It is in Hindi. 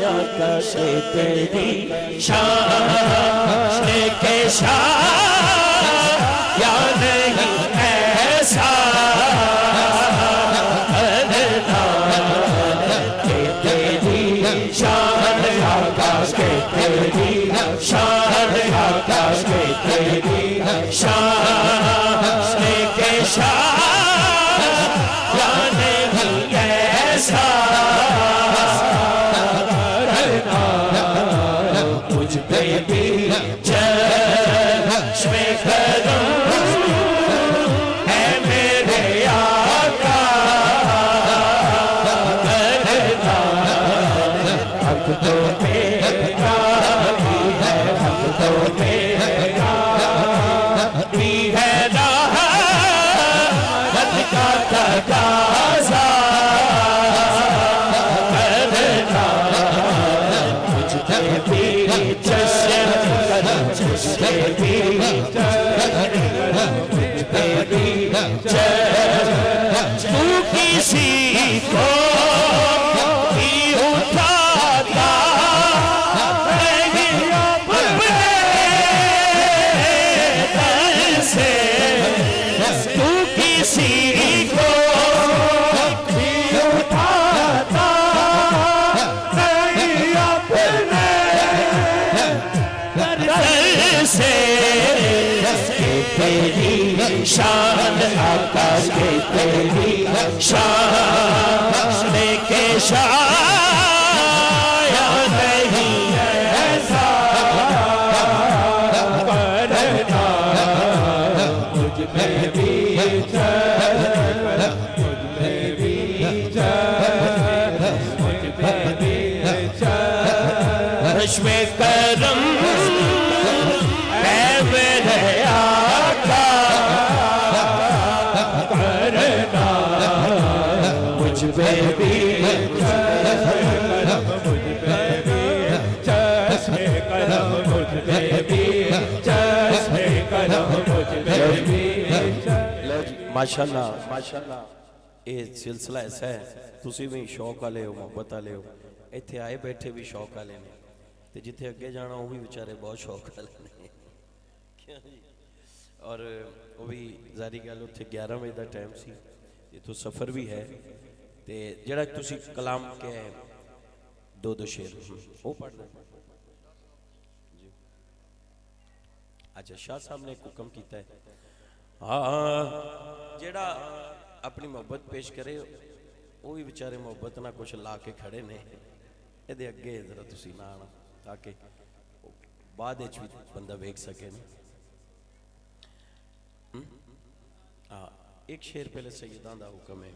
आकाश तेरी शान के शान या नहीं ऐसा करना के तेरी शान आकाश के तेरी शान आकाश के तेरी शान के शान या नहीं ऐसा करना मुझ पे भी चश्मे करम है मेरे आका करना हक तो मेरा भी है हक तो मेरा भी है राहत का तकाज़ा करना मुझ पे भी चश्मे करम मुझ पे भी तू किसी को भी उठाता नहीं अपने दर से तू किसी को भी उठाता नहीं अपने दर से तेरी शान आकाश के तेरी शान के शाया नहीं ऐसा करना मुझ पे भी मुझ पे भी मुझ पे भी चश्मे करम है मेरे आका करना मुझ पे भी चश्मे करम मुझ पे भी चश्मे करम मुझ पे भी माशाअल्लाह माशाअल्लाह ये सिलसिला ऐसा है तुसी भी शौक वाले हो मोहब्बत वाले हो इत्थे आए बैठे भी शौक वाले ने ते जिथे अगे जाना वो भी बेचारे बहुत शौक वाले ने और वो भी जारी गल उत्थे 11 बजे का टाइम सी इथों सफ़र भी है ते जेड़ा तुसी कलाम के दो शेर वो पढ़ना जी। अच्छा शाह साहब ने एक हुक्म किया है हाँ जेड़ा अपनी मोहब्बत पेश करे वो भी बेचारे मोहब्बत ना कुछ ला के खड़े ने ये अगे जरा तुसी ना आना ताकि बाद भी बंदा वेख सके ना। हाँ एक शेर पहले सैयदां दा हुक्म है